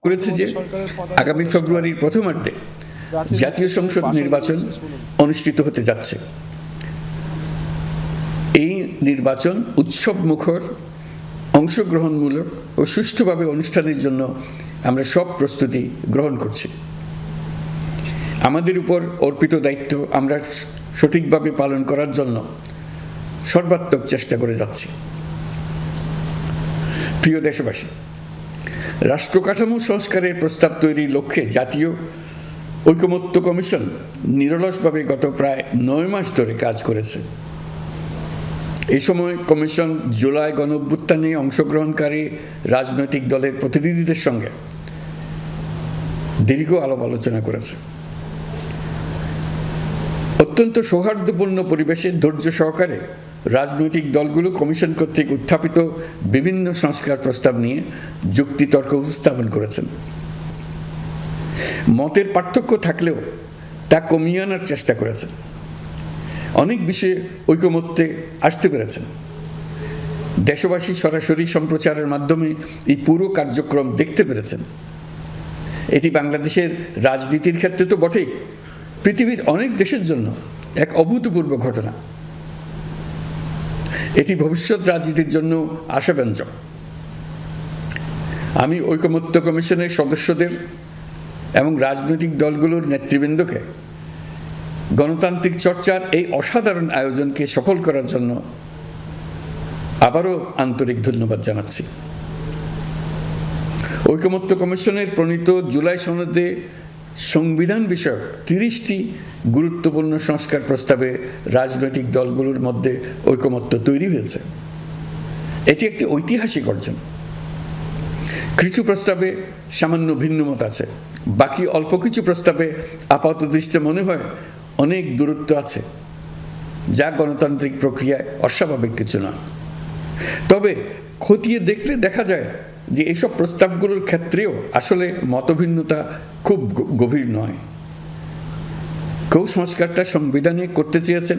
করেছে যে আগামী ফেব্রুয়ারির প্রথমার্ধে জাতীয় সংসদ নির্বাচন অনুষ্ঠিত হতে যাচ্ছে। এই নির্বাচন উৎসব মুখর, অংশগ্রহণমূলক ও সুষ্ঠুভাবে অনুষ্ঠানের জন্য আমরা সব প্রস্তুতি গ্রহণ করছি। আমাদের উপর অর্পিত দায়িত্ব আমরা সঠিকভাবে পালন করার জন্য সর্বাত্মক চেষ্টা করে যাচ্ছি। প্রিয় দেশবাসী, রাষ্ট্র কাঠামো সংস্কারের প্রস্তাব তৈরির লক্ষ্যে জাতীয় ঐকমত্য কমিশন নিরলসভাবে গত প্রায় 9 মাস ধরে কাজ করেছে। এই সময় কমিশন জুলাই গণঅভ্যুত্থানে অংশগ্রহণকারী রাজনৈতিক দলের প্রতিনিধিদের সঙ্গে দীর্ঘ আলাপ আলোচনা করেছে। অত্যন্ত সৌহার্দ্যপূর্ণ পরিবেশে ধৈর্য সহকারে রাজনৈতিক দলগুলো কমিশন কর্তৃক উত্থাপিত বিভিন্ন সংস্কার প্রস্তাব নিয়ে যুক্তিতর্ক উপস্থাপন করেছেন। মতের পার্থক্য থাকলেও তা কমিয়ে আনার চেষ্টা করেছেন। অনেক বিষয়ে ঐকমত্যে আসতে পেরেছেন। দেশবাসী সরাসরি সম্প্রচারের মাধ্যমে এই পুরো কার্যক্রম দেখতে পেরেছেন। এটি বাংলাদেশের রাজনীতির ক্ষেত্রে তো বটেই, পৃথিবীর অনেক দেশের জন্য এক অভূতপূর্ব ঘটনা। এটি ভবিষ্যৎ রাজনীতির জন্য আশাব্যঞ্জক। আমি ঐকমত্য কমিশনের সদস্যদের এবং রাজনৈতিক দলগুলোর নেতৃবৃন্দকে গণতান্ত্রিক চর্চার এই অসাধারণ আয়োজনকে সফল করার জন্য আবারও আন্তরিক ধন্যবাদ জানাচ্ছি। ঐকমত্য কমিশনের প্রণীত জুলাই সনদে সংবিধান বিষয়ক 30টি গুরুত্বপূর্ণ সংস্কার প্রস্তাবে রাজনৈতিক দলগুলোর মধ্যে ঐকমত্য তৈরি হয়েছে। এটি একটি ঐতিহাসিক অর্জন। কিছু প্রস্তাবে সামান্য ভিন্নমত আছে, বাকি অল্প কিছু প্রস্তাবে আপাতদৃষ্টে মনে হয় অনেক দূরত্ব আছে, যা গণতান্ত্রিক প্রক্রিয়ায় অস্বাভাবিক কিছু না। তবে খতিয়ে দেখলে দেখা যায় যে এইসব প্রস্তাবগুলোর ক্ষেত্রেও আসলে মতভিন্নতা খুব গভীর নয়। কেউ সংস্কারটা সংবিধানে করতে চেয়েছেন,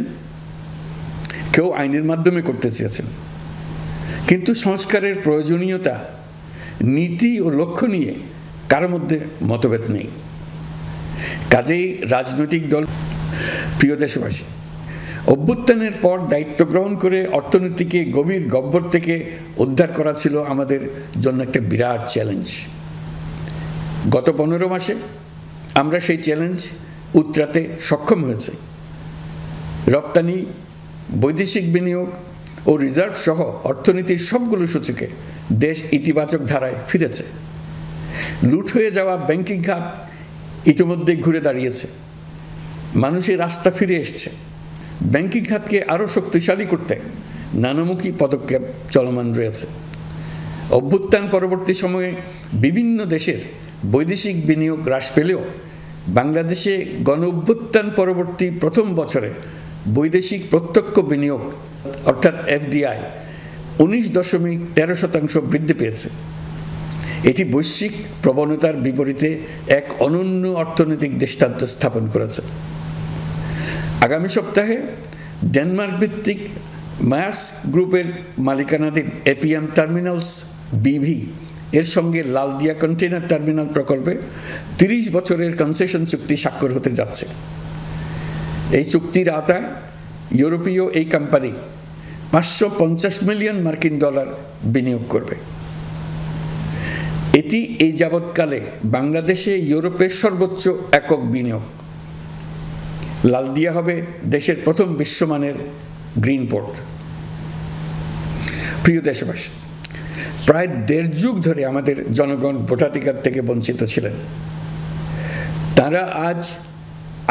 কেউ আইনের মাধ্যমে করতে চেয়েছেন, কিন্তু সংস্কারের প্রয়োজনীয়তা, নীতি ও লক্ষ্য নিয়ে কারোর মধ্যে মতভেদ নেই। কাজেই রাজনৈতিক দল, প্রিয় দেশবাসী, অভ্যুত্থানের পর দায়িত্ব গ্রহণ করে অর্থনীতিকে গভীর গহ্বর থেকে উদ্ধার করা ছিল আমাদের জন্য একটা বিরাট চ্যালেঞ্জ। গত 15 মাসে আমরা সেই চ্যালেঞ্জ উতরাতে সক্ষম হয়েছে। রপ্তানি, বৈদেশিক বিনিয়োগ ও রিজার্ভ সহ অর্থনীতির সবগুলো সূচকে দেশ ইতিবাচক ধারায় ফিরেছে। লুট হয়ে যাওয়া ব্যাংকিং খাত ইতিমধ্যে ঘুরে দাঁড়িয়েছে। মানুষের আস্থা ফিরে এসছে। ব্যাংকিং খাতকে আরও শক্তিশালী করতে নানামুখী পদক্ষেপ চলমান রয়েছে। অভ্যুত্থান পরবর্তী সময়ে বিভিন্ন দেশের বৈদেশিক বিনিয়োগ হ্রাস পেলেও বাংলাদেশে গণ অভ্যুত্থান পরবর্তী প্রথম বছরে বৈদেশিক প্রত্যক্ষ বিনিয়োগ অর্থাৎ এফডিআই 19.13% বৃদ্ধি পেয়েছে। এটি বৈশ্বিক প্রবণতার বিপরীতে এক অনন্য অর্থনৈতিক দৃষ্টান্ত স্থাপন করেছে। আগামী সপ্তাহে ডেনমার্ক ভিত্তিক মায়ার্স গ্রুপের মালিকানাধীন এপিএম টার্মিনালস বিভি এর সঙ্গে লালদিয়া কন্টেইনার টার্মিনাল প্রকল্পে 30 বছরের কনসেশন চুক্তি স্বাক্ষর হতে যাচ্ছে। এই চুক্তির আওতায় ইউরোপীয় এই কোম্পানি $550 মিলিয়ন বিনিয়োগ করবে। এটি এই যাবৎকালে বাংলাদেশে ইউরোপের সর্বোচ্চ একক বিনিয়োগ। লালদিয়া হবে দেশের প্রথম বিশ্বমানের গ্রিন পোর্ট। প্রিয় দেশবাসী, প্রায় 1.5 যুগ ধরে আমাদের জনগণ ভোটাধিকার থেকে বঞ্চিত ছিলেন। তারা আজ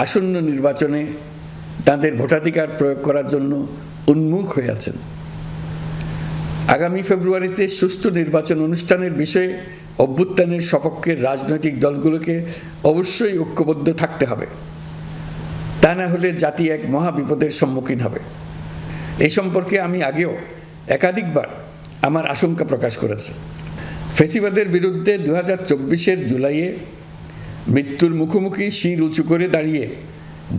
আসন্ন নির্বাচনে তাদের ভোটাধিকার প্রয়োগ করার জন্য উন্মুখ হয়ে আছেন। আগামী ফেব্রুয়ারিতে সুষ্ঠু নির্বাচন অনুষ্ঠানের বিষয়ে অভ্যুত্থানের সপক্ষের রাজনৈতিক দলগুলোকে অবশ্যই ঐক্যবদ্ধ থাকতে হবে। তা না হলে জাতি এক মহা বিপদের সম্মুখীন হবে। এই সম্পর্কে আমি আগেও একাধিকবার আমার আশঙ্কা প্রকাশ করেছি। ফ্যাসিবাদের বিরুদ্ধে 2024-এর জুলাইয়ে মৃত্যুর মুখোমুখি শির উঁচু করে দাঁড়িয়ে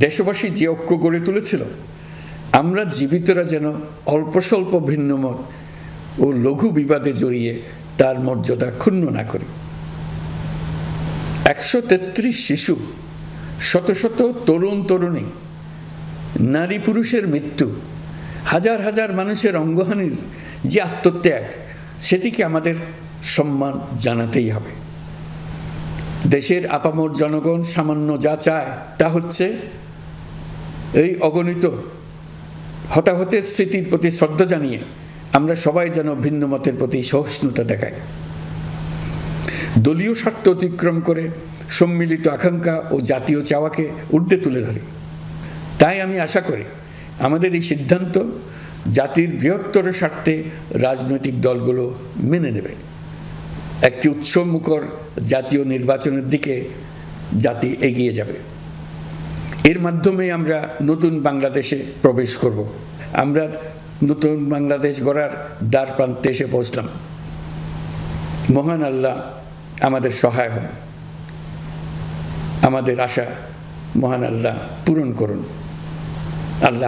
দেশবাসী যে ঐক্য গড়ে তুলেছিল, আমরা জীবিতরা যেন অল্প স্বল্প ভিন্নমত ও লঘু বিবাদে জড়িয়ে তার মর্যাদা ক্ষুণ্ণ না করি। 133 শিশু, শত শত তরুণ তরুণী, নারী পুরুষের মৃত্যু, হাজার হাজার মানুষের অঙ্গহানির যে আত্মত্যাগ, সেটিকে আমাদের সম্মান জানাতেই হবে। দেশের আপামর জনগণ সামান্য যা চায় তা হচ্ছে এই অগণিত হতাহতের স্মৃতির প্রতি শ্রদ্ধা জানিয়ে আমরা সবাই যেন ভিন্ন মতের প্রতি সহিষ্ণুতা দেখাই, দলীয় স্বার্থ অতিক্রম করে সম্মিলিত আকাঙ্ক্ষা ও জাতীয় চাওয়াকে ঊর্ধ্বে তুলে ধরি। তাই আমি আশা করি আমাদের এই সিদ্ধান্ত জাতির বৃহত্তর স্বার্থে রাজনৈতিক দলগুলো মেনে নেবে। একটি উৎসবমুখর জাতীয় নির্বাচনের দিকে জাতি এগিয়ে যাবে। এর মাধ্যমে আমরা নতুন বাংলাদেশে প্রবেশ করব। আমরা নতুন বাংলাদেশ গড়ার দ্বার প্রান্তে এসে পৌঁছলাম। মহান আল্লাহ আমাদের সহায় হন। আমাদের আশা মহান আল্লাহ পূরণ করুন। আল্লাহ